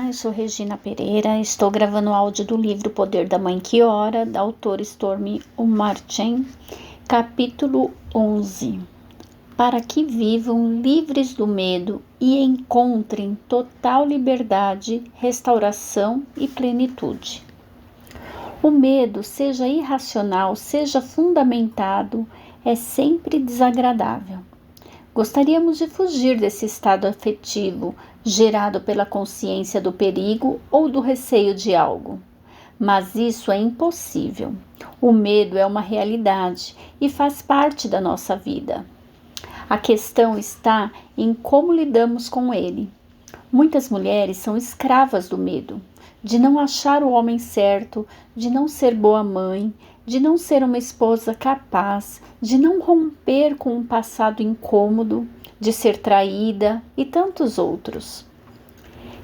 eu sou Regina Pereira, estou gravando áudio do livro Poder da Mãe que Ora, da autora Stormy Martin, capítulo 11. Para que vivam livres do medo e encontrem total liberdade, restauração e plenitude. O medo, seja irracional, seja fundamentado, é sempre desagradável. Gostaríamos de fugir desse estado afetivo, gerado pela consciência do perigo ou do receio de algo. Mas isso é impossível. O medo é uma realidade e faz parte da nossa vida. A questão está em como lidamos com ele. Muitas mulheres são escravas do medo, de não achar o homem certo, de não ser boa mãe, de não ser uma esposa capaz, de não romper com um passado incômodo, de ser traída e tantos outros.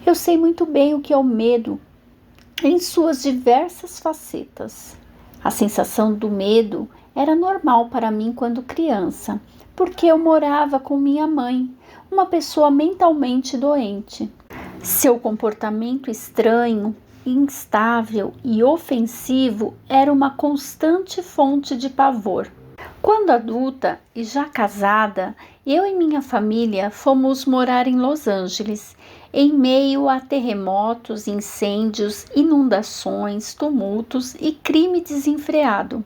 Eu sei muito bem o que é o medo em suas diversas facetas. A sensação do medo era normal para mim quando criança, porque eu morava com minha mãe, uma pessoa mentalmente doente. Seu comportamento estranho, instável e ofensivo era uma constante fonte de pavor. Quando adulta e já casada, eu e minha família fomos morar em Los Angeles, em meio a terremotos, incêndios, inundações, tumultos e crime desenfreado.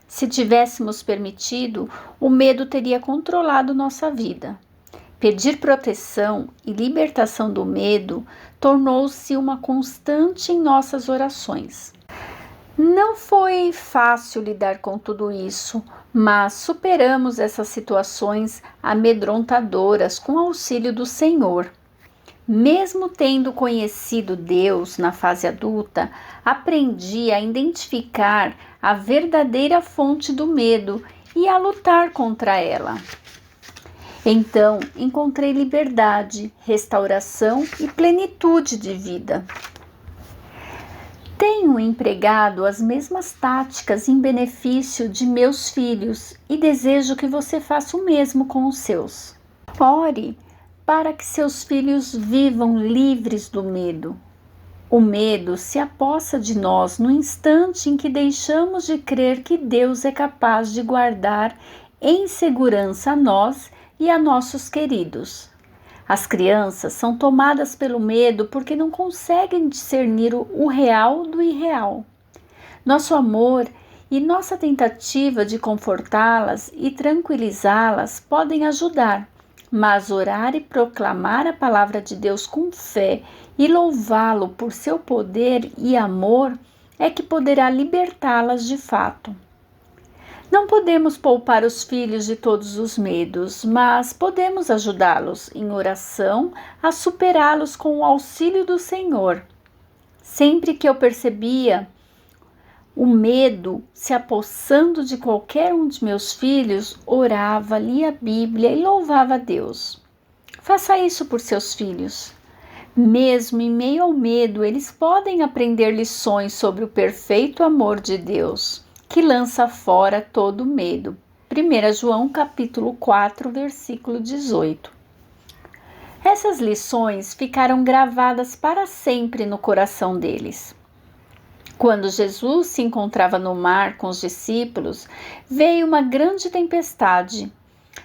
Se tivéssemos permitido, o medo teria controlado nossa vida. Pedir proteção e libertação do medo tornou-se uma constante em nossas orações. Não foi fácil lidar com tudo isso, mas superamos essas situações amedrontadoras com auxílio do Senhor. Mesmo tendo conhecido Deus na fase adulta, aprendi a identificar a verdadeira fonte do medo e a lutar contra ela. Então, encontrei liberdade, restauração e plenitude de vida. Tenho empregado as mesmas táticas em benefício de meus filhos e desejo que você faça o mesmo com os seus. Ore para que seus filhos vivam livres do medo. O medo se apossa de nós no instante em que deixamos de crer que Deus é capaz de guardar em segurança a nós e a nossos queridos. As crianças são tomadas pelo medo porque não conseguem discernir o real do irreal. Nosso amor e nossa tentativa de confortá-las e tranquilizá-las podem ajudar, mas orar e proclamar a palavra de Deus com fé e louvá-lo por seu poder e amor é que poderá libertá-las de fato. Não podemos poupar os filhos de todos os medos, mas podemos ajudá-los em oração a superá-los com o auxílio do Senhor. Sempre que eu percebia o medo se apossando de qualquer um de meus filhos, orava, lia a Bíblia e louvava a Deus. Faça isso por seus filhos. Mesmo em meio ao medo, eles podem aprender lições sobre o perfeito amor de Deus, que lança fora todo medo. 1 João capítulo 4, versículo 18. Essas lições ficaram gravadas para sempre no coração deles. Quando Jesus se encontrava no mar com os discípulos, veio uma grande tempestade.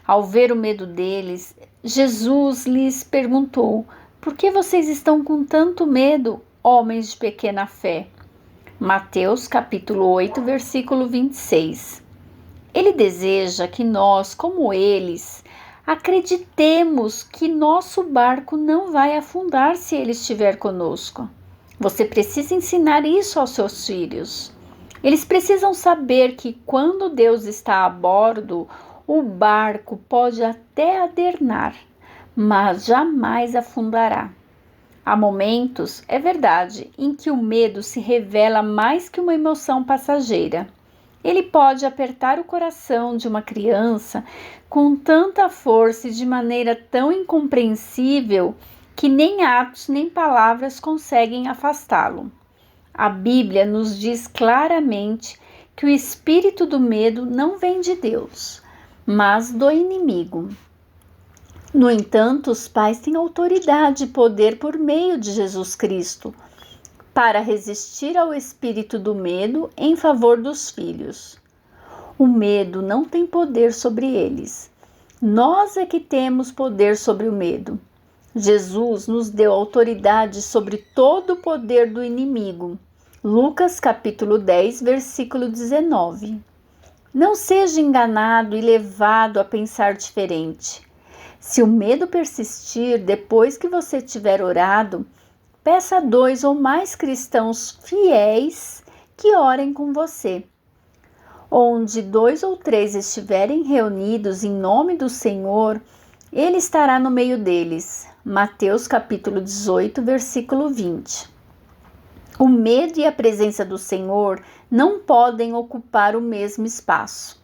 Ao ver o medo deles, Jesus lhes perguntou: "Por que vocês estão com tanto medo, homens de pequena fé?" Mateus capítulo 8, versículo 26. Ele deseja que nós, como eles, acreditemos que nosso barco não vai afundar se ele estiver conosco. Você precisa ensinar isso aos seus filhos. Eles precisam saber que quando Deus está a bordo, o barco pode até adernar, mas jamais afundará. Há momentos, é verdade, em que o medo se revela mais que uma emoção passageira. Ele pode apertar o coração de uma criança com tanta força e de maneira tão incompreensível que nem atos nem palavras conseguem afastá-lo. A Bíblia nos diz claramente que o espírito do medo não vem de Deus, mas do inimigo. No entanto, os pais têm autoridade e poder por meio de Jesus Cristo para resistir ao espírito do medo em favor dos filhos. O medo não tem poder sobre eles. Nós é que temos poder sobre o medo. Jesus nos deu autoridade sobre todo o poder do inimigo. Lucas capítulo 10, versículo 19. Não seja enganado e levado a pensar diferente. Se o medo persistir depois que você tiver orado, peça a 2 ou mais cristãos fiéis que orem com você. Onde 2 ou 3 estiverem reunidos em nome do Senhor, Ele estará no meio deles. Mateus capítulo 18, versículo 20. O medo e a presença do Senhor não podem ocupar o mesmo espaço.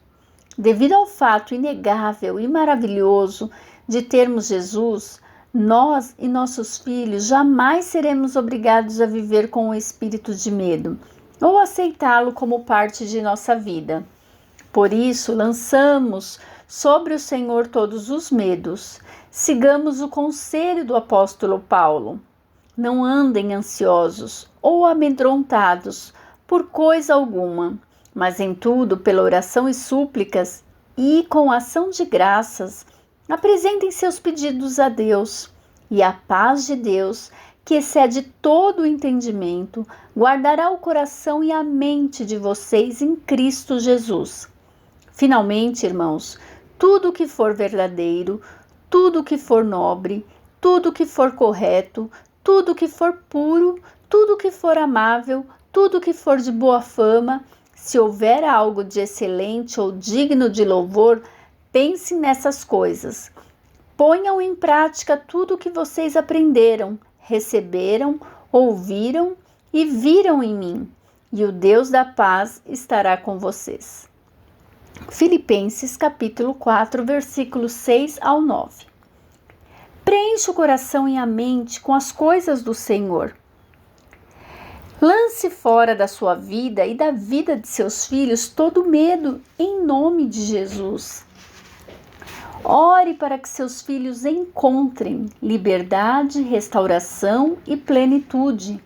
Devido ao fato inegável e maravilhoso de termos Jesus, nós e nossos filhos jamais seremos obrigados a viver com o espírito de medo ou aceitá-lo como parte de nossa vida. Por isso, lançamos sobre o Senhor todos os medos. Sigamos o conselho do apóstolo Paulo. Não andem ansiosos ou amedrontados por coisa alguma, mas em tudo, pela oração e súplicas e com ação de graças, apresentem seus pedidos a Deus, e a paz de Deus, que excede todo o entendimento, guardará o coração e a mente de vocês em Cristo Jesus. Finalmente, irmãos, tudo que for verdadeiro, tudo que for nobre, tudo que for correto, tudo que for puro, tudo que for amável, tudo que for de boa fama, se houver algo de excelente ou digno de louvor, pense nessas coisas. Ponham em prática tudo o que vocês aprenderam, receberam, ouviram e viram em mim, e o Deus da paz estará com vocês. Filipenses capítulo 4, versículos 6 ao 9. Preencha o coração e a mente com as coisas do Senhor. Lance fora da sua vida e da vida de seus filhos todo medo em nome de Jesus. Ore para que seus filhos encontrem liberdade, restauração e plenitude.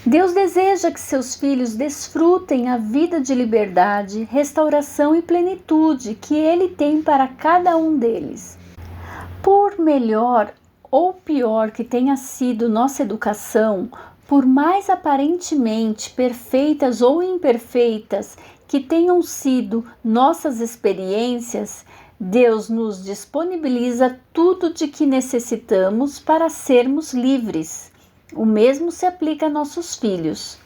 Deus deseja que seus filhos desfrutem a vida de liberdade, restauração e plenitude que Ele tem para cada um deles. Por melhor ou pior que tenha sido nossa educação, por mais aparentemente perfeitas ou imperfeitas que tenham sido nossas experiências, Deus nos disponibiliza tudo de que necessitamos para sermos livres. O mesmo se aplica a nossos filhos.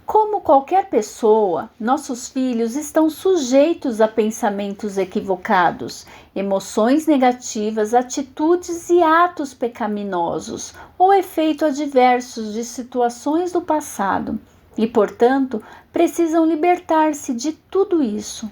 Como qualquer pessoa, nossos filhos estão sujeitos a pensamentos equivocados, emoções negativas, atitudes e atos pecaminosos ou efeitos adversos de situações do passado e, portanto, precisam libertar-se de tudo isso.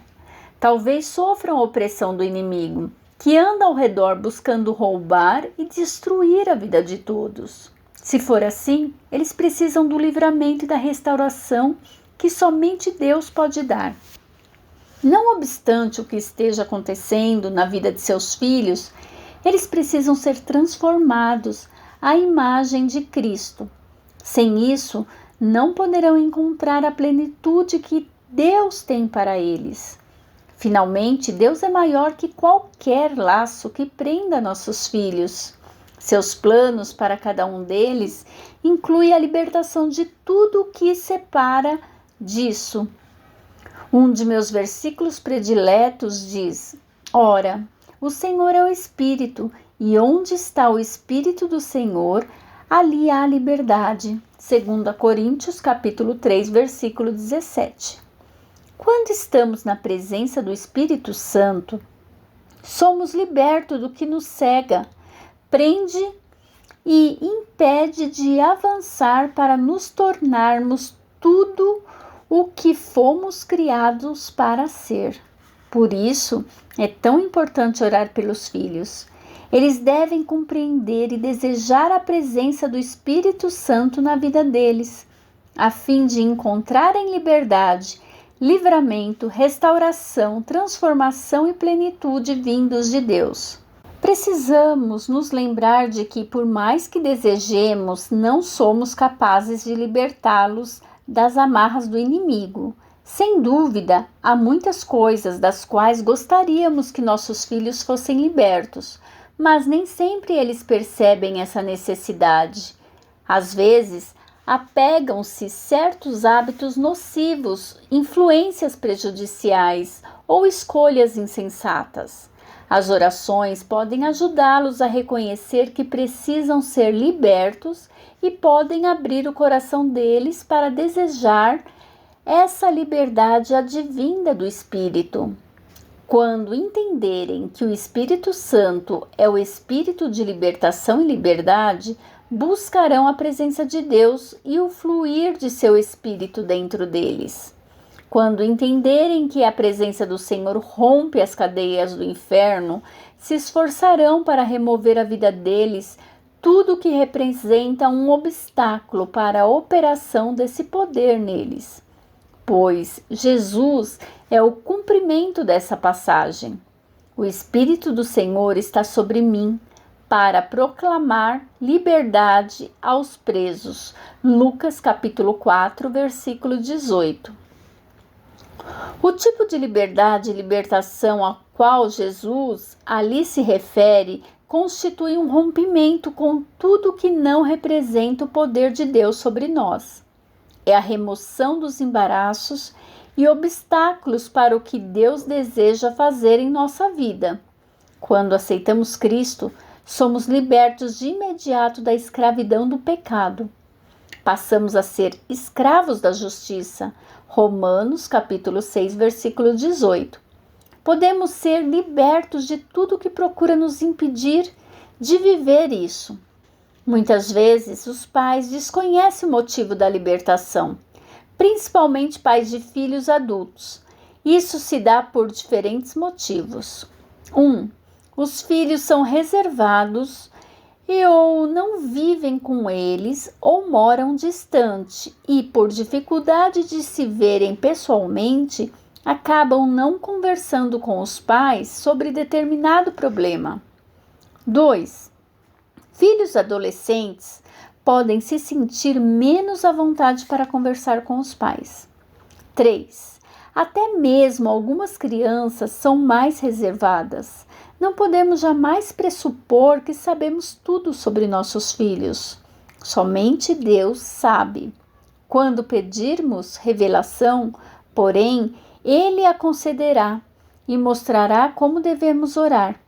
Talvez sofram a opressão do inimigo, que anda ao redor buscando roubar e destruir a vida de todos. Se for assim, eles precisam do livramento e da restauração que somente Deus pode dar. Não obstante o que esteja acontecendo na vida de seus filhos, eles precisam ser transformados à imagem de Cristo. Sem isso, não poderão encontrar a plenitude que Deus tem para eles. Finalmente, Deus é maior que qualquer laço que prenda nossos filhos. Seus planos para cada um deles incluem a libertação de tudo o que separa disso. Um de meus versículos prediletos diz: Ora, o Senhor é o Espírito, e onde está o Espírito do Senhor, ali há liberdade. 2 Coríntios capítulo 3, versículo 17. Quando estamos na presença do Espírito Santo, somos libertos do que nos cega, prende e impede de avançar para nos tornarmos tudo o que fomos criados para ser. Por isso, é tão importante orar pelos filhos. Eles devem compreender e desejar a presença do Espírito Santo na vida deles, a fim de encontrarem liberdade, livramento, restauração, transformação e plenitude vindos de Deus. Precisamos nos lembrar de que, por mais que desejemos, não somos capazes de libertá-los das amarras do inimigo. Sem dúvida, há muitas coisas das quais gostaríamos que nossos filhos fossem libertos, mas nem sempre eles percebem essa necessidade. Às vezes, apegam-se certos hábitos nocivos, influências prejudiciais ou escolhas insensatas. As orações podem ajudá-los a reconhecer que precisam ser libertos e podem abrir o coração deles para desejar essa liberdade advinda do Espírito. Quando entenderem que o Espírito Santo é o Espírito de libertação e liberdade, buscarão a presença de Deus e o fluir de seu Espírito dentro deles. Quando entenderem que a presença do Senhor rompe as cadeias do inferno, se esforçarão para remover a vida deles tudo que representa um obstáculo para a operação desse poder neles. Pois Jesus é o cumprimento dessa passagem. O Espírito do Senhor está sobre mim para proclamar liberdade aos presos. Lucas capítulo 4, versículo 18. O tipo de liberdade e libertação a qual Jesus ali se refere constitui um rompimento com tudo que não representa o poder de Deus sobre nós. É a remoção dos embaraços e obstáculos para o que Deus deseja fazer em nossa vida. Quando aceitamos Cristo, somos libertos de imediato da escravidão do pecado. Passamos a ser escravos da justiça. Romanos capítulo 6, versículo 18. Podemos ser libertos de tudo que procura nos impedir de viver isso. Muitas vezes os pais desconhecem o motivo da libertação, principalmente pais de filhos adultos. Isso se dá por diferentes motivos. 1. Os filhos são reservados ou não vivem com eles ou moram distante e, por dificuldade de se verem pessoalmente, acabam não conversando com os pais sobre determinado problema. 2. Filhos adolescentes podem se sentir menos à vontade para conversar com os pais. 3. Até mesmo algumas crianças são mais reservadas. Não podemos jamais pressupor que sabemos tudo sobre nossos filhos. Somente Deus sabe. Quando pedirmos revelação, porém, Ele a concederá e mostrará como devemos orar.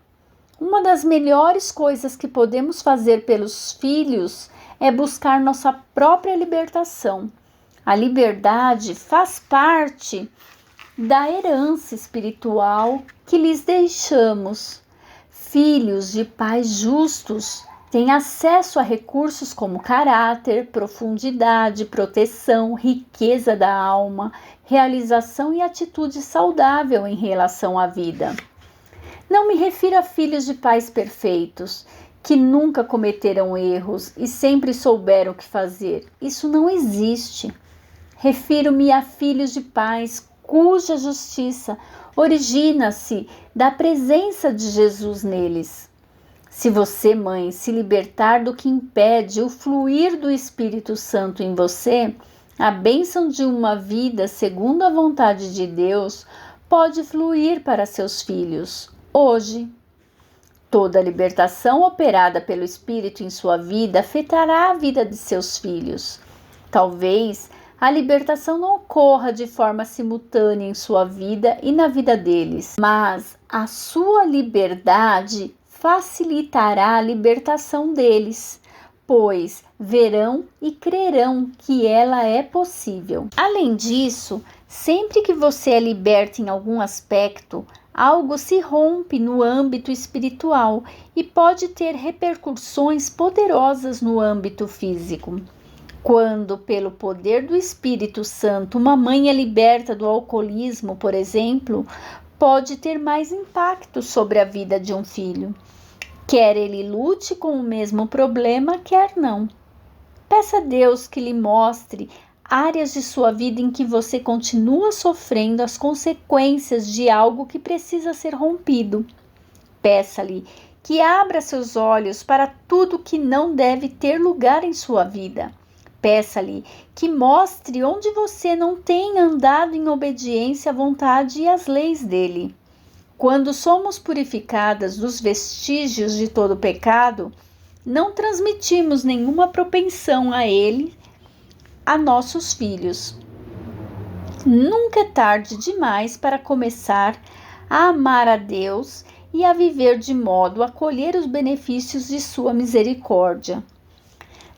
Uma das melhores coisas que podemos fazer pelos filhos é buscar nossa própria libertação. A liberdade faz parte da herança espiritual que lhes deixamos. Filhos de pais justos têm acesso a recursos como caráter, profundidade, proteção, riqueza da alma, realização e atitude saudável em relação à vida. Não me refiro a filhos de pais perfeitos, que nunca cometeram erros e sempre souberam o que fazer. Isso não existe. Refiro-me a filhos de pais cuja justiça origina-se da presença de Jesus neles. Se você, mãe, se libertar do que impede o fluir do Espírito Santo em você, a bênção de uma vida segundo a vontade de Deus pode fluir para seus filhos. Hoje, toda libertação operada pelo Espírito em sua vida afetará a vida de seus filhos. Talvez a libertação não ocorra de forma simultânea em sua vida e na vida deles, mas a sua liberdade facilitará a libertação deles, pois verão e crerão que ela é possível. Além disso, sempre que você é liberto em algum aspecto, algo se rompe no âmbito espiritual e pode ter repercussões poderosas no âmbito físico. Quando, pelo poder do Espírito Santo, uma mãe é liberta do alcoolismo, por exemplo, pode ter mais impacto sobre a vida de um filho. Quer ele lute com o mesmo problema, quer não. Peça a Deus que lhe mostre áreas de sua vida em que você continua sofrendo as consequências de algo que precisa ser rompido. Peça-lhe que abra seus olhos para tudo que não deve ter lugar em sua vida. Peça-lhe que mostre onde você não tem andado em obediência à vontade e às leis dele. Quando somos purificadas dos vestígios de todo pecado, não transmitimos nenhuma propensão a ele, a nossos filhos. Nunca é tarde demais para começar a amar a Deus e a viver de modo a colher os benefícios de sua misericórdia.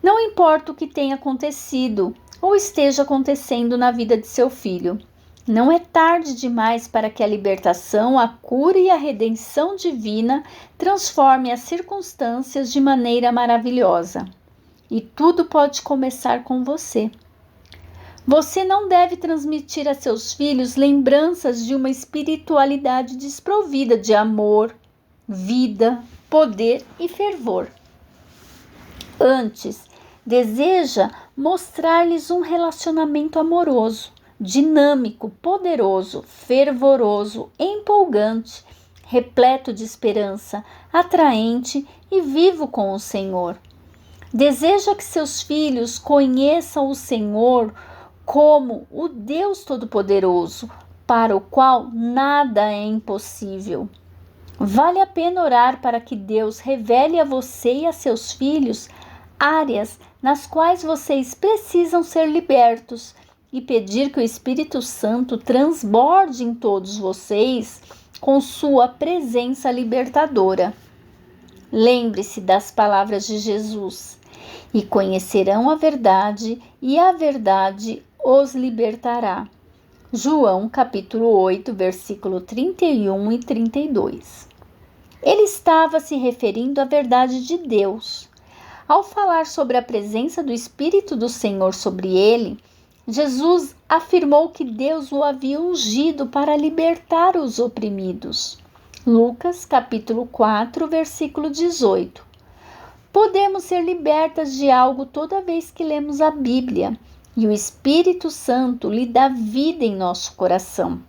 Não importa o que tenha acontecido ou esteja acontecendo na vida de seu filho, não é tarde demais para que a libertação, a cura e a redenção divina transforme as circunstâncias de maneira maravilhosa. E tudo pode começar com você. Você não deve transmitir a seus filhos lembranças de uma espiritualidade desprovida de amor, vida, poder e fervor. Antes, deseja mostrar-lhes um relacionamento amoroso, dinâmico, poderoso, fervoroso, empolgante, repleto de esperança, atraente e vivo com o Senhor. Deseja que seus filhos conheçam o Senhor como o Deus Todo-Poderoso, para o qual nada é impossível. Vale a pena orar para que Deus revele a você e a seus filhos áreas nas quais vocês precisam ser libertos e pedir que o Espírito Santo transborde em todos vocês com sua presença libertadora. Lembre-se das palavras de Jesus: e conhecerão a verdade, e a verdade os libertará. João capítulo 8, versículo 31 e 32. Ele estava se referindo à verdade de Deus. Ao falar sobre a presença do Espírito do Senhor sobre ele, Jesus afirmou que Deus o havia ungido para libertar os oprimidos. Lucas capítulo 4, versículo 18. Podemos ser libertas de algo toda vez que lemos a Bíblia, e o Espírito Santo lhe dá vida em nosso coração.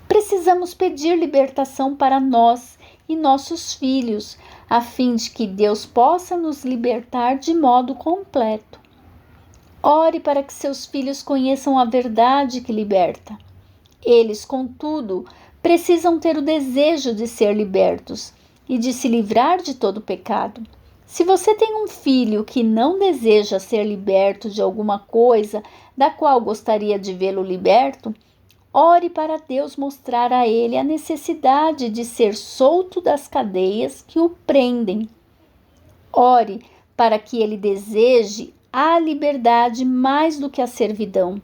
Precisamos pedir libertação para nós e nossos filhos, a fim de que Deus possa nos libertar de modo completo. Ore para que seus filhos conheçam a verdade que liberta. Eles, contudo, precisam ter o desejo de ser libertos e de se livrar de todo pecado. Se você tem um filho que não deseja ser liberto de alguma coisa da qual gostaria de vê-lo liberto, ore para Deus mostrar a ele a necessidade de ser solto das cadeias que o prendem. Ore para que ele deseje a liberdade mais do que a servidão.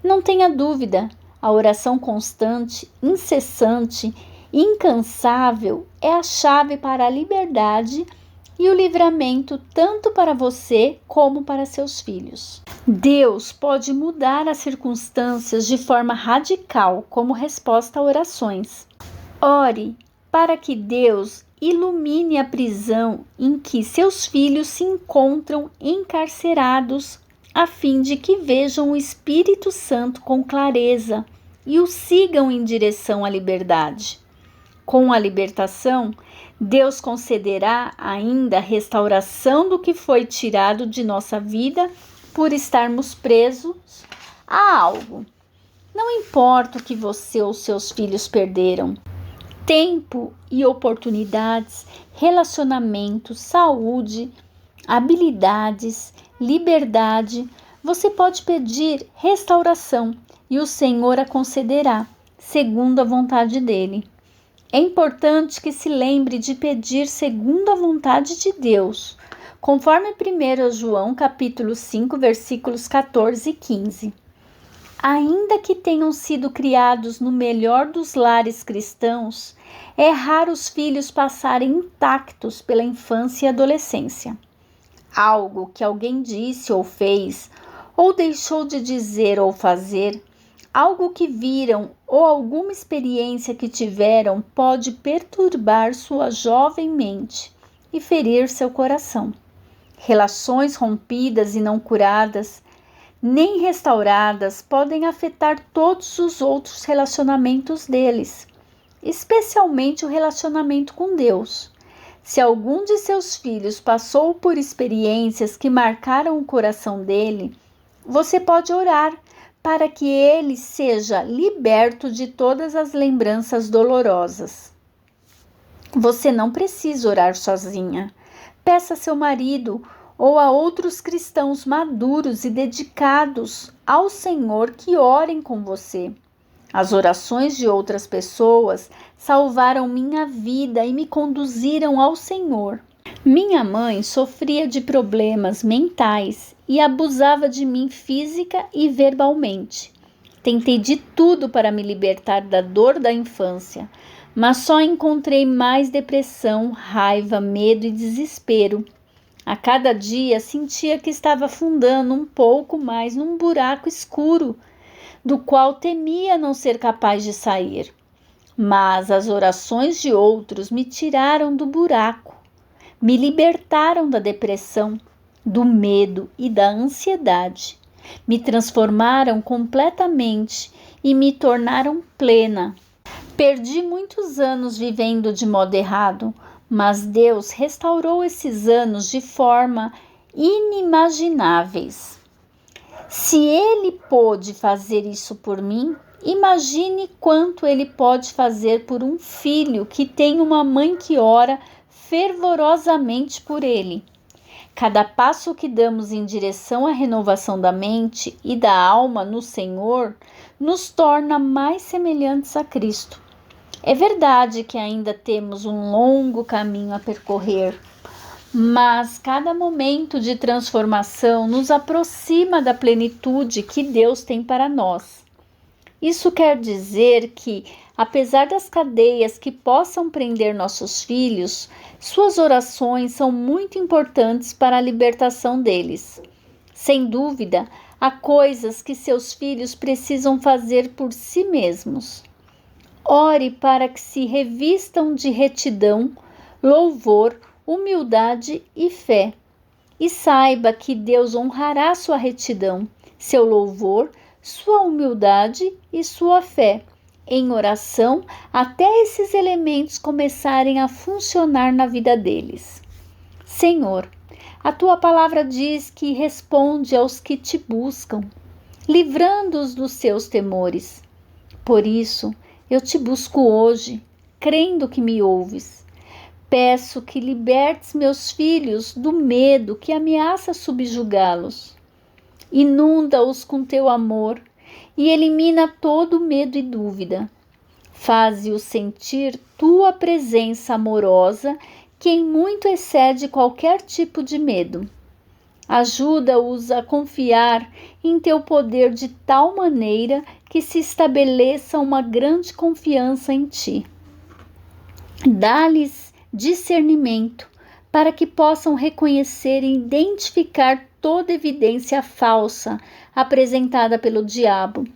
Não tenha dúvida, a oração constante, incessante, incansável é a chave para a liberdade e o livramento tanto para você como para seus filhos. Deus pode mudar as circunstâncias de forma radical como resposta a orações. Ore para que Deus ilumine a prisão em que seus filhos se encontram encarcerados, a fim de que vejam o Espírito Santo com clareza e o sigam em direção à liberdade. Com a libertação, Deus concederá ainda a restauração do que foi tirado de nossa vida por estarmos presos a algo. Não importa o que você ou seus filhos perderam: tempo e oportunidades, relacionamentos, saúde, habilidades, liberdade. Você pode pedir restauração e o Senhor a concederá, segundo a vontade dele. É importante que se lembre de pedir segundo a vontade de Deus, conforme 1 João capítulo 5, versículos 14 e 15. Ainda que tenham sido criados no melhor dos lares cristãos, é raro os filhos passarem intactos pela infância e adolescência. Algo que alguém disse ou fez, ou deixou de dizer ou fazer, algo que viram ou alguma experiência que tiveram pode perturbar sua jovem mente e ferir seu coração. Relações rompidas e não curadas, nem restauradas, podem afetar todos os outros relacionamentos deles, especialmente o relacionamento com Deus. Se algum de seus filhos passou por experiências que marcaram o coração dele, você pode orar para que ele seja liberto de todas as lembranças dolorosas. Você não precisa orar sozinha. Peça a seu marido ou a outros cristãos maduros e dedicados ao Senhor que orem com você. As orações de outras pessoas salvaram minha vida e me conduziram ao Senhor. Minha mãe sofria de problemas mentais e abusava de mim física e verbalmente. Tentei de tudo para me libertar da dor da infância, mas só encontrei mais depressão, raiva, medo e desespero. A cada dia sentia que estava afundando um pouco mais num buraco escuro, do qual temia não ser capaz de sair. Mas as orações de outros me tiraram do buraco, me libertaram da depressão, do medo e da ansiedade, me transformaram completamente e me tornaram plena. Perdi muitos anos vivendo de modo errado, mas Deus restaurou esses anos de forma inimagináveis. Se Ele pôde fazer isso por mim, imagine quanto Ele pode fazer por um filho que tem uma mãe que ora fervorosamente por ele. Cada passo que damos em direção à renovação da mente e da alma no Senhor nos torna mais semelhantes a Cristo. É verdade que ainda temos um longo caminho a percorrer, mas cada momento de transformação nos aproxima da plenitude que Deus tem para nós. Isso quer dizer que, apesar das cadeias que possam prender nossos filhos, suas orações são muito importantes para a libertação deles. Sem dúvida, há coisas que seus filhos precisam fazer por si mesmos. Ore para que se revistam de retidão, louvor, humildade e fé. E saiba que Deus honrará sua retidão, seu louvor, sua humildade e sua fé, em oração, até esses elementos começarem a funcionar na vida deles. Senhor, a tua palavra diz que responde aos que te buscam, livrando-os dos seus temores. Por isso, eu te busco hoje, crendo que me ouves. Peço que libertes meus filhos do medo que ameaça subjugá-los. Inunda-os com teu amor e elimina todo medo e dúvida. Faze-os sentir tua presença amorosa, que em muito excede qualquer tipo de medo. Ajuda-os a confiar em teu poder de tal maneira que se estabeleça uma grande confiança em ti. Dá-lhes discernimento para que possam reconhecer e identificar toda evidência falsa apresentada pelo diabo,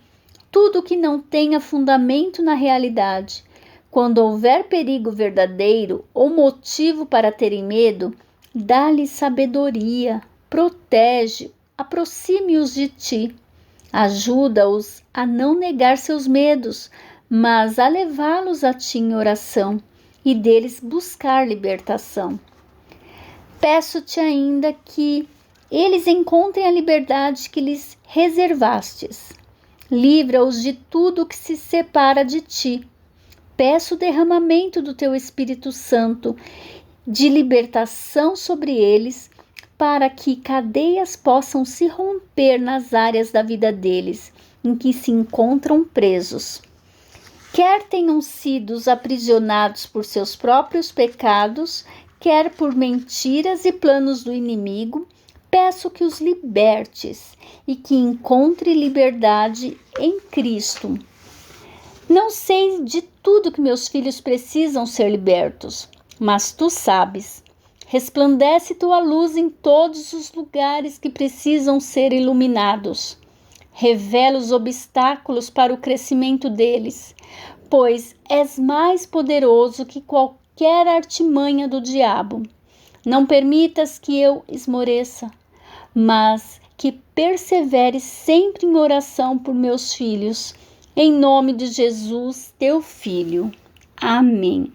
tudo que não tenha fundamento na realidade. Quando houver perigo verdadeiro ou motivo para terem medo, dá-lhes sabedoria, protege, aproxime-os de ti. Ajuda-os a não negar seus medos, mas a levá-los a ti em oração e deles buscar libertação. Peço-te ainda que eles encontrem a liberdade que lhes reservastes. Livra-os de tudo que se separa de ti. Peço o derramamento do teu Espírito Santo de libertação sobre eles, para que cadeias possam se romper nas áreas da vida deles em que se encontram presos. Quer tenham sido aprisionados por seus próprios pecados, quer por mentiras e planos do inimigo, peço que os libertes e que encontre liberdade em Cristo. Não sei de tudo que meus filhos precisam ser libertos, mas tu sabes. Resplandece tua luz em todos os lugares que precisam ser iluminados. Revela os obstáculos para o crescimento deles, pois és mais poderoso que qualquer artimanha do diabo. Não permitas que eu esmoreça, mas que persevere sempre em oração por meus filhos, em nome de Jesus, teu Filho. Amém.